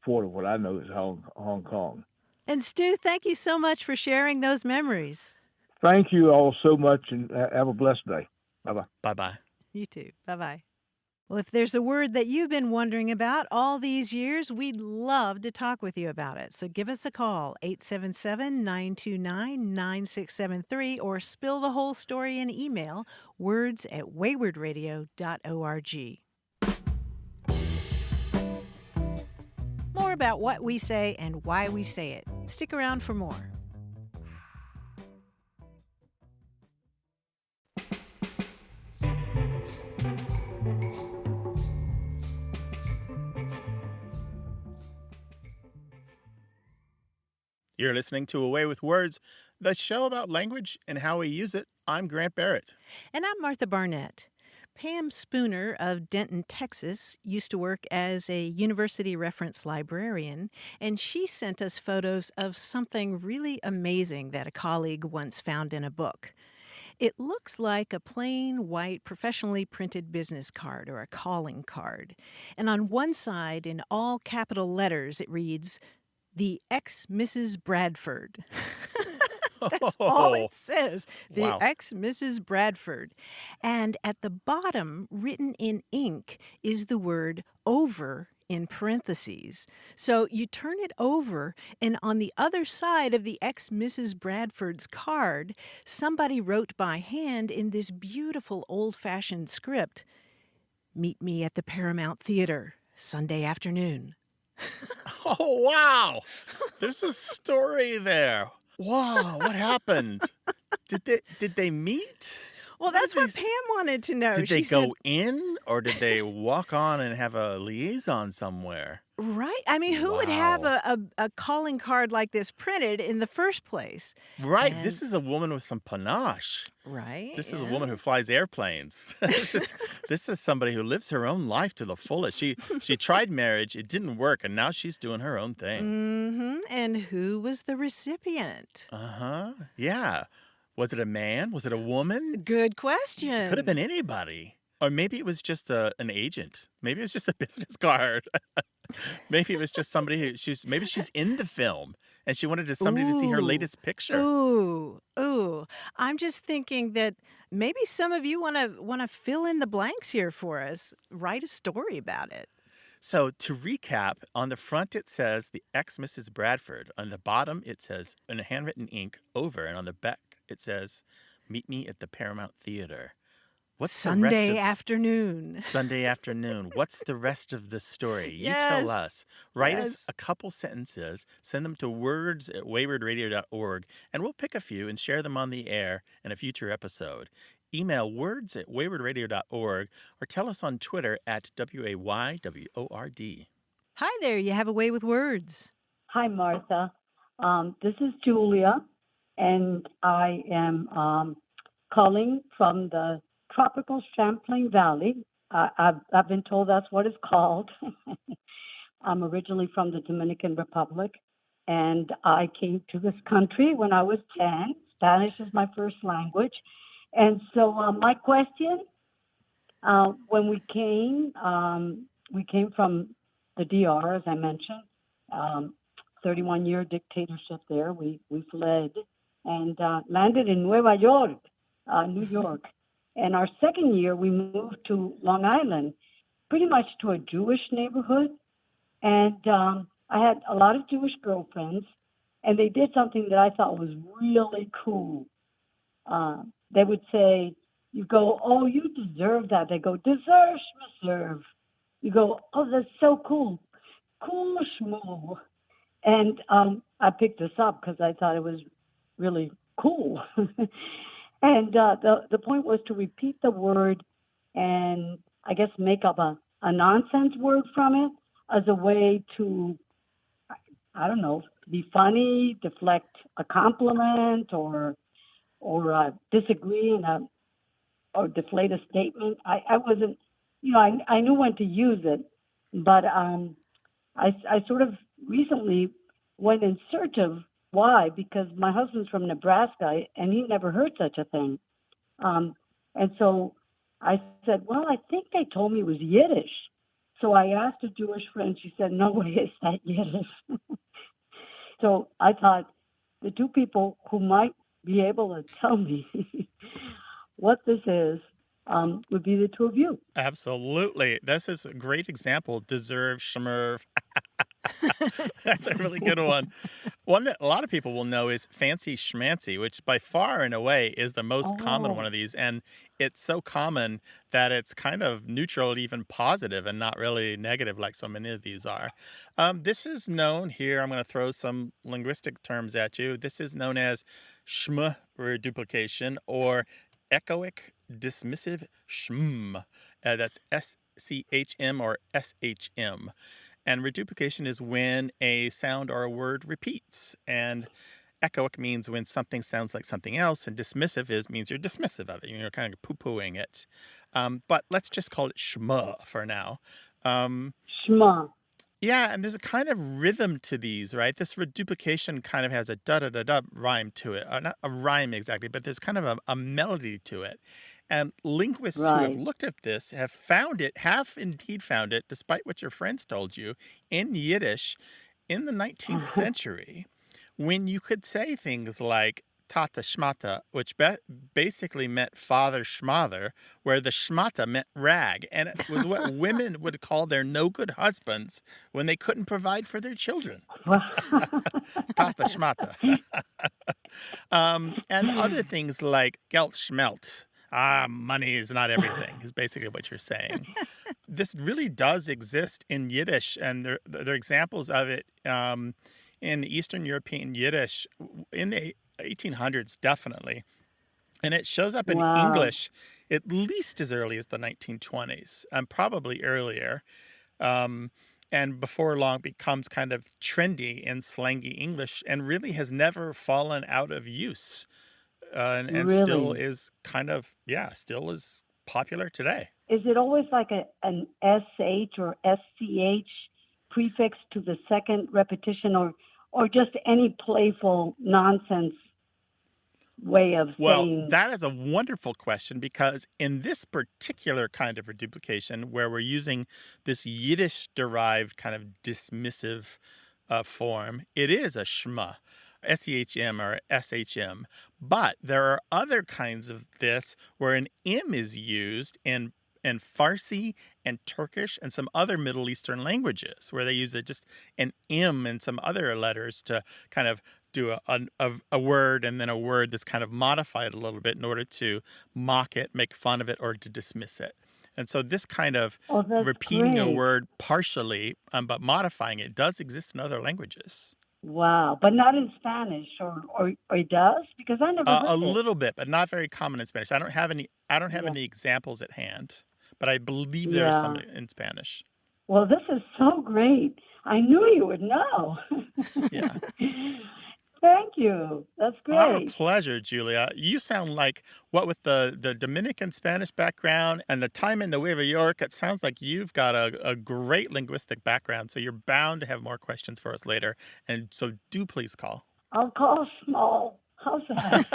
Speaker 7: port of what I know is Hong Kong.
Speaker 2: And Stu, thank you so much for sharing those memories.
Speaker 7: Thank you all so much, and have a blessed day. Bye-bye.
Speaker 1: Bye-bye.
Speaker 2: You too. Bye-bye. Well, if there's a word that you've been wondering about all these years, we'd love to talk with you about it. So give us a call, 877-929-9673, or spill the whole story in email, words@waywardradio.org. More about what we say and why we say it. Stick around for more.
Speaker 1: You're listening to A Way with Words, the show about language and how we use it. I'm Grant Barrett.
Speaker 2: And I'm Martha Barnett. Pam Spooner of Denton, Texas, used to work as a university reference librarian, and she sent us photos of something really amazing that a colleague once found in a book. It looks like a plain white professionally printed business card or a calling card. And on one side, in all capital letters, it reads, "The ex-Mrs. Bradford." That's all it says. The
Speaker 1: Wow.
Speaker 2: ex-Mrs. Bradford. And at the bottom, written in ink, is the word over in parentheses. So you turn it over, and on the other side of the ex-Mrs. Bradford's card, somebody wrote by hand in this beautiful old-fashioned script, "Meet me at the Paramount Theater, Sunday afternoon."
Speaker 1: Oh, wow. There's a story there. Wow, what happened? Did they meet?
Speaker 2: Well,
Speaker 1: What
Speaker 2: that's
Speaker 1: did
Speaker 2: what
Speaker 1: they
Speaker 2: Pam wanted to know.
Speaker 1: Did
Speaker 2: She
Speaker 1: they
Speaker 2: said,
Speaker 1: go in, or did they walk on and have a liaison somewhere?
Speaker 2: right? I mean, who would have
Speaker 1: Wow.
Speaker 2: a calling card like this printed in the first place?
Speaker 1: Right,
Speaker 2: And
Speaker 1: this is a woman with some panache.
Speaker 2: right?
Speaker 1: This is a
Speaker 2: Yeah.
Speaker 1: woman who flies airplanes. This is somebody who lives her own life to the fullest. She tried marriage, it didn't work, and now she's doing her own thing.
Speaker 2: Mm-hmm. And who was the recipient?
Speaker 1: Uh-huh. Yeah. Was it a man? Was it a woman?
Speaker 2: Good
Speaker 1: It could have
Speaker 2: question.
Speaker 1: been anybody. Or maybe it was just an agent. Maybe it was just a business card. Maybe it was just somebody maybe she's in the film and she wanted somebody to see her
Speaker 2: Ooh.
Speaker 1: latest picture.
Speaker 2: Ooh. I'm just thinking that maybe some of you want to fill in the blanks here for us. Write a story about it.
Speaker 1: So to recap, on the front it says the ex-Mrs. Bradford. On the bottom it says in handwritten ink over, and on the back it says, "Meet me at the Paramount Theater." What's the rest
Speaker 2: Sunday
Speaker 1: of
Speaker 2: afternoon.
Speaker 1: Sunday afternoon? What's the rest of the story? You tell
Speaker 2: Yes.
Speaker 1: us. Write us
Speaker 2: Yes.
Speaker 1: a couple sentences, send them to words@waywardradio.org, and we'll pick a few and share them on the air in a future episode. email words@waywardradio.org or tell us on Twitter at WAYWORD.
Speaker 2: Hi there, you have a way with words.
Speaker 9: Hi, Martha. This is Julia, and I am calling from the tropical Champlain Valley. I've been told that's what it's called. I'm originally from the Dominican Republic, and I came to this country when I was 10. Spanish is my first language. And so my question, when we came from the DR, as I mentioned, 31-year dictatorship there. We fled and landed in Nueva York, New York. And our second year, we moved to Long Island, pretty much to a Jewish neighborhood. And I had a lot of Jewish girlfriends, and they did something that I thought was really cool. They would say, you go, oh, you deserve that. They go, deserve, reserve. You go, oh, that's so cool. Cool schmoo. And I picked this up because I thought it was really cool. And the point was to repeat the word and I guess make up a nonsense word from it as a way to, I don't know, be funny, deflect a compliment or disagree or deflate a statement. I wasn't, I knew when to use it, but I sort of recently went in search of why, because my husband's from Nebraska and he never heard such a thing. And so I said, well, I think they told me it was Yiddish. So I asked a Jewish friend, she said, no way is that Yiddish. So I thought the two people who might be able to tell me what this is would be the two of you.
Speaker 1: Absolutely. This is a great example. Deserve, schmerv. That's a really good one. One that a lot of people will know is fancy schmancy, which by far and away is the most common one of these. And it's so common that it's kind of neutral, even positive, and not really negative like so many of these are. This is known here. I'm going to throw some linguistic terms at you. This is known as shm-reduplication or echoic dismissive shm. That's SCHM or SHM. And reduplication is when a sound or a word repeats. And echoic means when something sounds like something else. And dismissive means you're dismissive of it. You're kind of poo-pooing it. But let's just call it shma for now.
Speaker 9: Shma.
Speaker 1: Yeah, and there's a kind of rhythm to these, right? This reduplication kind of has a da-da-da-da rhyme to it. Not a rhyme exactly, but there's kind of a melody to it. And linguists who have looked at this have indeed found it, despite what your friends told you, in Yiddish in the 19th century, when you could say things like tata shmata, which basically meant father schmother, where the schmata meant rag. And it was what women would call their no-good husbands when they couldn't provide for their children. Tata schmata. And other things like geld schmelt. Money is not everything, is basically what you're saying. This really does exist in Yiddish, and there are examples of it in Eastern European Yiddish in the 1800s, definitely. And it shows up in English at least as early as the 1920s, and probably earlier. And before long becomes kind of trendy in slangy English and really has never fallen out of use. And
Speaker 9: Really?
Speaker 1: still is kind of, still is popular today.
Speaker 9: Is it always like an SH or SCH prefix to the second repetition or just any playful nonsense way of saying?
Speaker 1: Well, that is a wonderful question because in this particular kind of reduplication where we're using this Yiddish-derived kind of dismissive form, it is a shma. SEHM or SHM. But there are other kinds of this where an M is used in Farsi and Turkish and some other Middle Eastern languages where they use just an M and some other letters to kind of do a word and then a word that's kind of modified a little bit in order to mock it, make fun of it, or to dismiss it. And so this kind of repeating a word partially but modifying it does exist in other languages.
Speaker 9: Wow, but not in Spanish, or it does? Because I never
Speaker 1: A
Speaker 9: heard it.
Speaker 1: little bit, but not very common in Spanish. I don't have any. I don't have
Speaker 9: Yeah,
Speaker 1: any examples at hand, but I believe there is some
Speaker 9: yeah.
Speaker 1: in Spanish.
Speaker 9: Well, this is so great. I knew you would know.
Speaker 1: Yeah.
Speaker 9: Thank you. That's
Speaker 1: Our
Speaker 9: great.
Speaker 1: pleasure, Julia. You sound like, what with the Dominican Spanish background and the time in Nueva York, it sounds like you've got a great linguistic background. So you're bound to have more questions for us later. And so do please call.
Speaker 9: I'll call small. How's that?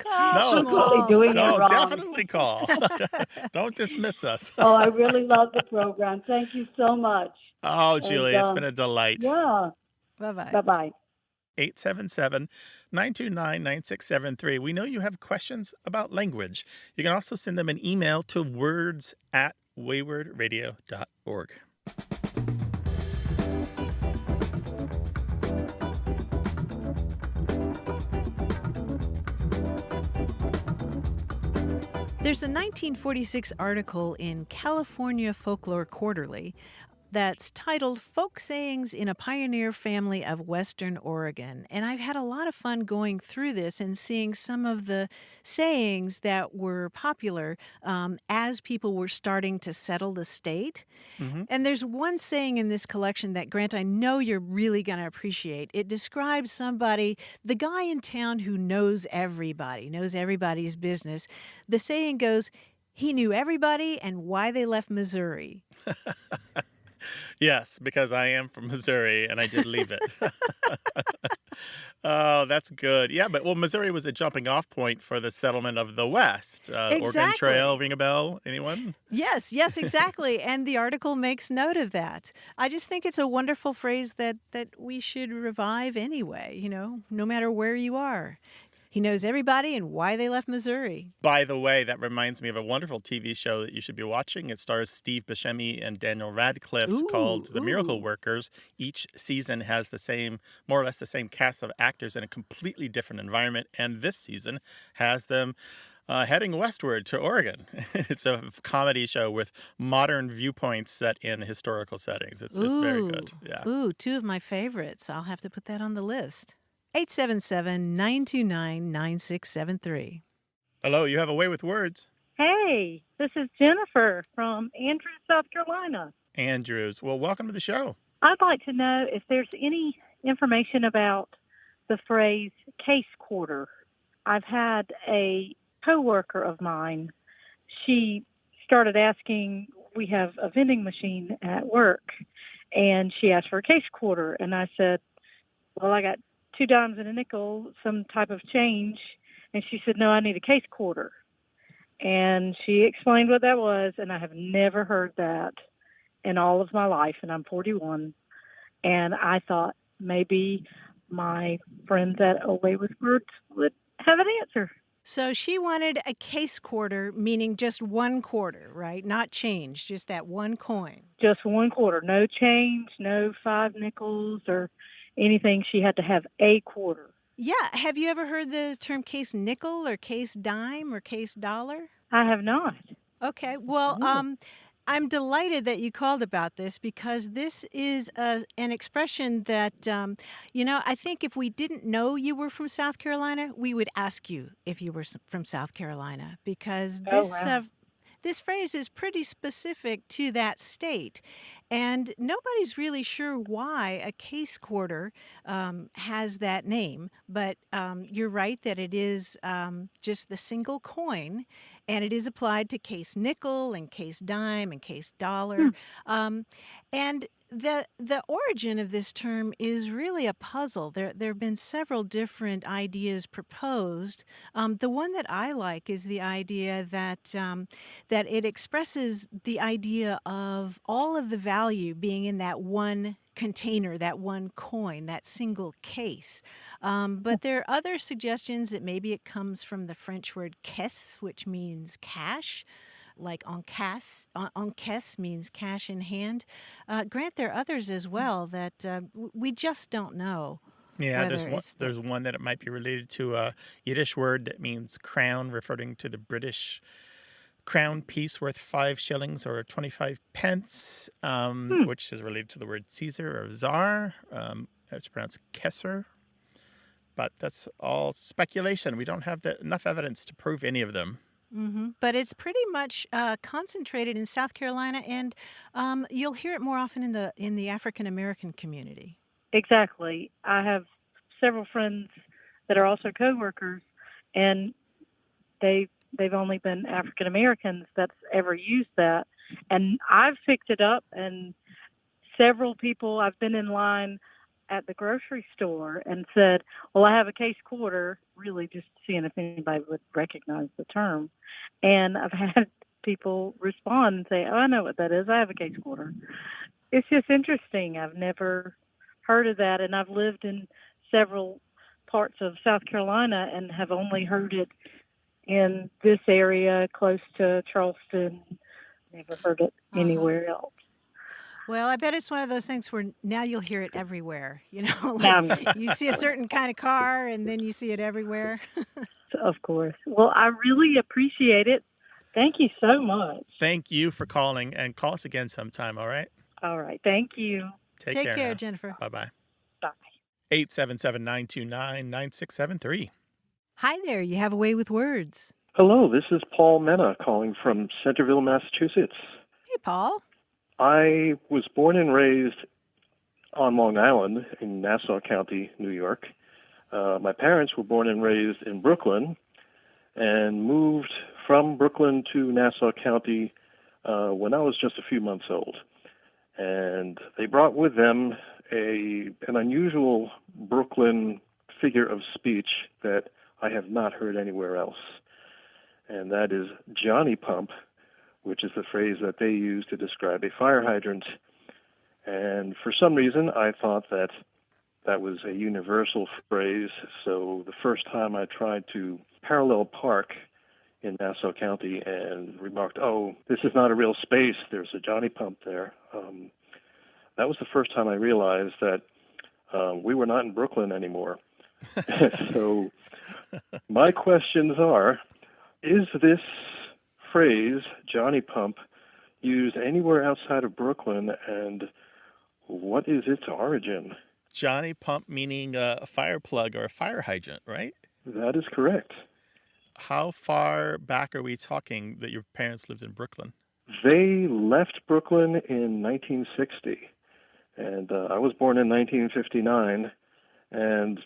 Speaker 2: Call
Speaker 1: No,
Speaker 9: I'm totally
Speaker 2: small.
Speaker 9: doing it
Speaker 1: no,
Speaker 9: wrong.
Speaker 1: definitely call. Don't dismiss us.
Speaker 9: Oh, I really love the program. Thank you so much.
Speaker 1: Oh,
Speaker 9: And
Speaker 1: Julia, it's been a delight.
Speaker 9: yeah,
Speaker 2: Bye-bye.
Speaker 9: bye bye.
Speaker 1: 877-929-9673. We know you have questions about language. You can also send them an email to words@waywardradio.org.
Speaker 2: There's a 1946 article in California Folklore Quarterly that's titled Folk Sayings in a Pioneer Family of Western Oregon. And I've had a lot of fun going through this and seeing some of the sayings that were popular as people were starting to settle the state.
Speaker 1: Mm-hmm.
Speaker 2: And there's one saying in this collection that, Grant, I know you're really going to appreciate. It describes somebody, the guy in town who knows everybody, knows everybody's business. The saying goes, he knew everybody and why they left Missouri.
Speaker 1: Yes, because I am from Missouri and I did leave it. Oh, that's good. Yeah, but Missouri was a jumping off point for the settlement of the West. Oregon Trail,
Speaker 2: Exactly.
Speaker 1: ring a bell? Anyone?
Speaker 2: Yes, exactly. And the article makes note of that. I just think it's a wonderful phrase that we should revive anyway, no matter where you are. He knows everybody and why they left Missouri.
Speaker 1: By the way, that reminds me of a wonderful TV show that you should be watching. It stars Steve Buscemi and Daniel Radcliffe called The Miracle
Speaker 2: Ooh.
Speaker 1: Workers. Each season has more or less the same cast of actors in a completely different environment. And this season has them heading westward to Oregon. It's a comedy show with modern viewpoints set in historical settings. It's very good. Yeah.
Speaker 2: Ooh, two of my favorites. I'll have to put that on the list. 877-929-9673.
Speaker 1: Hello, you have a way with words.
Speaker 10: Hey, this is Jennifer from Andrews, South Carolina.
Speaker 1: Andrews. Well, welcome to the show.
Speaker 10: I'd like to know if there's any information about the phrase case quarter. I've had a coworker of mine. She started asking, we have a vending machine at work, and she asked for a case quarter. And I said, well, I got 2 dimes and a nickel, some type of change. And she said, no, I need a case quarter. And she explained what that was, and I have never heard that in all of my life, and I'm 41. And I thought maybe my friends at Away with Words would have an answer.
Speaker 2: So she wanted a case quarter, meaning just 1 quarter, right? Not change, just that 1 coin.
Speaker 10: Just 1 quarter, no change, no 5 nickels or anything. She had to have a quarter.
Speaker 2: Yeah. Have you ever heard the term case nickel or case dime or case dollar?
Speaker 10: I have not.
Speaker 2: Okay. Well, I'm delighted that you called about this because this is an expression that, I think if we didn't know you were from South Carolina, we would ask you if you were from South Carolina because this phrase is pretty specific to that state. And nobody's really sure why a case quarter has that name. But you're right that it is just the single coin. And it is applied to case nickel and case dime and case dollar. And the origin of this term is really a puzzle. There have been several different ideas proposed. The one that I like is the idea that it expresses the idea of all of the value being in that one container, that one coin, that single case. But there are other suggestions that maybe it comes from the French word caisse, which means cash. Like encaisse means cash in hand. Grant, there are others as well that we just don't know.
Speaker 1: Yeah, there's one that it might be related to a Yiddish word that means crown, referring to the British crown piece worth 5 shillings or 25 pence, which is related to the word Caesar or Tsar. It's pronounced Kesser, but that's all speculation. We don't have enough evidence to prove any of them.
Speaker 2: But it's pretty much concentrated in South Carolina, and you'll hear it more often in the African American community.
Speaker 10: Exactly. I have several friends that are also coworkers, and they've only been African Americans that's ever used that. And I've picked it up, and several people, I've been in line at the grocery store and said, well, I have a case quarter, really just seeing if anybody would recognize the term. And I've had people respond and say, oh, I know what that is. I have a case quarter. It's just interesting. I've never heard of that, and I've lived in several parts of South Carolina and have only heard it in this area close to Charleston. Never heard it anywhere else.
Speaker 2: Well, I bet it's one of those things where now you'll hear it everywhere. Like you see a certain kind of car and then you see it everywhere.
Speaker 10: Of course. Well, I really appreciate it. Thank you so much.
Speaker 1: Thank you for calling, and call us again sometime, all right?
Speaker 10: All right. Thank you.
Speaker 1: Take care now.
Speaker 2: Jennifer.
Speaker 1: Bye-bye.
Speaker 10: Bye.
Speaker 1: 877-929-9673.
Speaker 2: Hi there. You have a way with words.
Speaker 11: Hello, this is Paul Mena calling from Centerville, Massachusetts.
Speaker 2: Hey, Paul.
Speaker 11: I was born and raised on Long Island in Nassau County, New York. My parents were born and raised in Brooklyn and moved from Brooklyn to Nassau County when I was just a few months old. And they brought with them an unusual Brooklyn figure of speech that I have not heard anywhere else. And that is Johnny Pump, which is the phrase that they use to describe a fire hydrant. And for some reason, I thought that was a universal phrase. So the first time I tried to parallel park in Nassau County and remarked, oh, this is not a real space, there's a Johnny Pump there. That was the first time I realized that we were not in Brooklyn anymore. So my questions are, is this phrase, Johnny Pump, used anywhere outside of Brooklyn, and what is its origin?
Speaker 1: Johnny Pump meaning a fire plug or a fire hydrant, right?
Speaker 11: That is correct.
Speaker 1: How far back are we talking that your parents lived in Brooklyn?
Speaker 11: They left Brooklyn in 1960, and I was born in 1959, and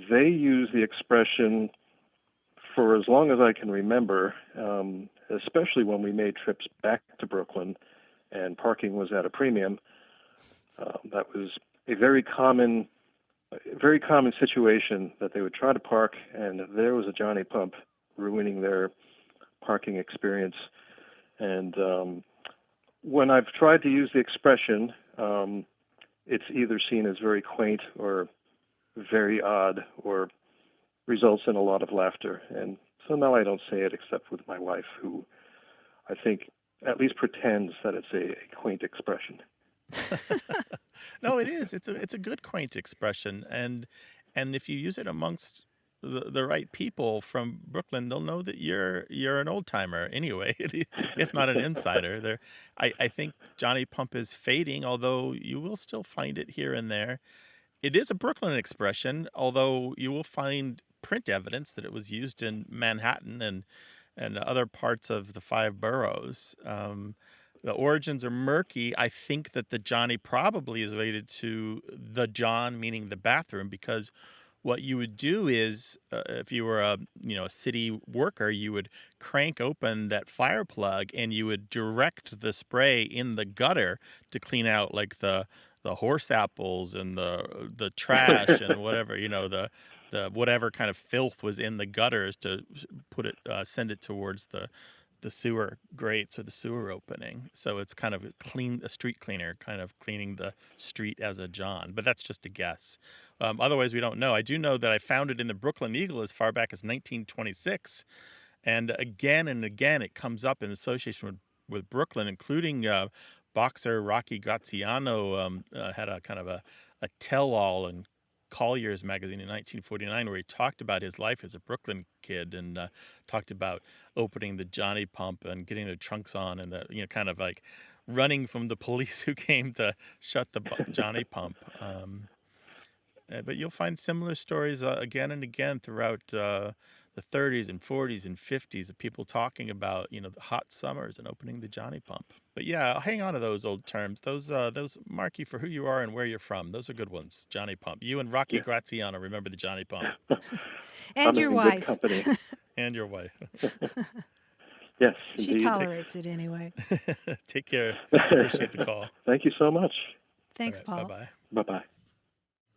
Speaker 11: they used the expression for as long as I can remember, especially when we made trips back to Brooklyn and parking was at a premium. That was a very common situation that they would try to park, and there was a Johnny Pump ruining their parking experience. And when I've tried to use the expression, it's either seen as very quaint or very odd or results in a lot of laughter. And so now I don't say it except with my wife, who I think at least pretends that it's a quaint expression.
Speaker 1: No, it is. It's a good quaint expression, and if you use it amongst the right people from Brooklyn, they'll know that you're an old timer anyway, if not an insider. I think Johnny Pump is fading, although you will still find it here and there. It is a Brooklyn expression, although you will find print evidence that it was used in Manhattan and other parts of the five boroughs. The origins are murky. I think that the Johnny probably is related to the John, meaning the bathroom, because what you would do is, if you were a city worker, you would crank open that fire plug and you would direct the spray in the gutter to clean out like the horse apples and the trash and whatever, the whatever kind of filth was in the gutters to put it, send it towards the sewer grates or the sewer opening. So it's kind of a street cleaner, kind of cleaning the street as a John. But that's just a guess. Otherwise, we don't know. I do know that I found it in the Brooklyn Eagle as far back as 1926. And again it comes up in association with Brooklyn, including boxer Rocky Graziano had a kind of a tell-all in Collier's magazine in 1949 where he talked about his life as a Brooklyn kid and talked about opening the Johnny Pump and getting the trunks on and kind of like running from the police who came to shut the Johnny Pump. But you'll find similar stories again and again throughout the 30s and 40s and 50s of people talking about, the hot summers and opening the Johnny Pump. But yeah, hang on to those old terms. Those mark you for who you are and where you're from. Those are good ones. Johnny Pump. You and Rocky Graziano remember the Johnny Pump.
Speaker 2: And your wife.
Speaker 1: And your wife.
Speaker 3: Yes,
Speaker 2: she
Speaker 3: indeed.
Speaker 2: tolerates it anyway.
Speaker 1: Take care. Appreciate the call.
Speaker 3: Thank you so much.
Speaker 2: Thanks,
Speaker 1: Right,
Speaker 2: Paul.
Speaker 1: Bye-bye.
Speaker 3: Bye-bye.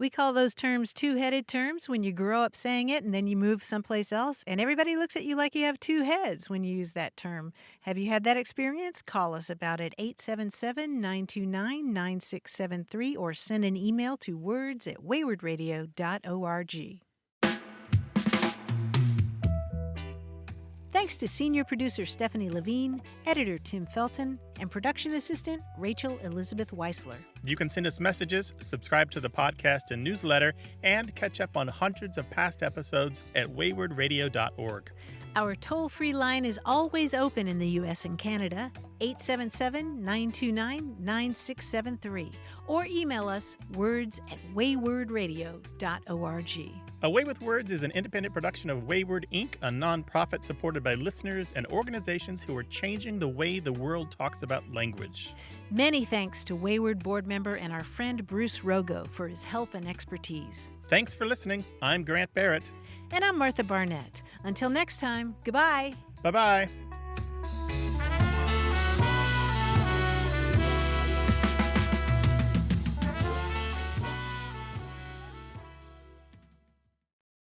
Speaker 2: We call those terms two-headed terms when you grow up saying it and then you move someplace else, and everybody looks at you like you have two heads when you use that term. Have you had that experience? Call us about it, 877-929-9673, or send an email to words@waywardradio.org. Thanks to senior producer Stephanie Levine, editor Tim Felton, and production assistant Rachel Elizabeth Weisler.
Speaker 1: You can send us messages, subscribe to the podcast and newsletter, and catch up on hundreds of past episodes at waywardradio.org.
Speaker 2: Our toll-free line is always open in the U.S. and Canada, 877-929-9673, or email us words@waywardradio.org.
Speaker 1: A Way with Words is an independent production of Wayward, Inc., a nonprofit supported by listeners and organizations who are changing the way the world talks about language.
Speaker 2: Many thanks to Wayward board member and our friend Bruce Rogo for his help and expertise.
Speaker 1: Thanks for listening. I'm Grant Barrett.
Speaker 2: And I'm Martha Barnett. Until next time, goodbye.
Speaker 1: Bye-bye.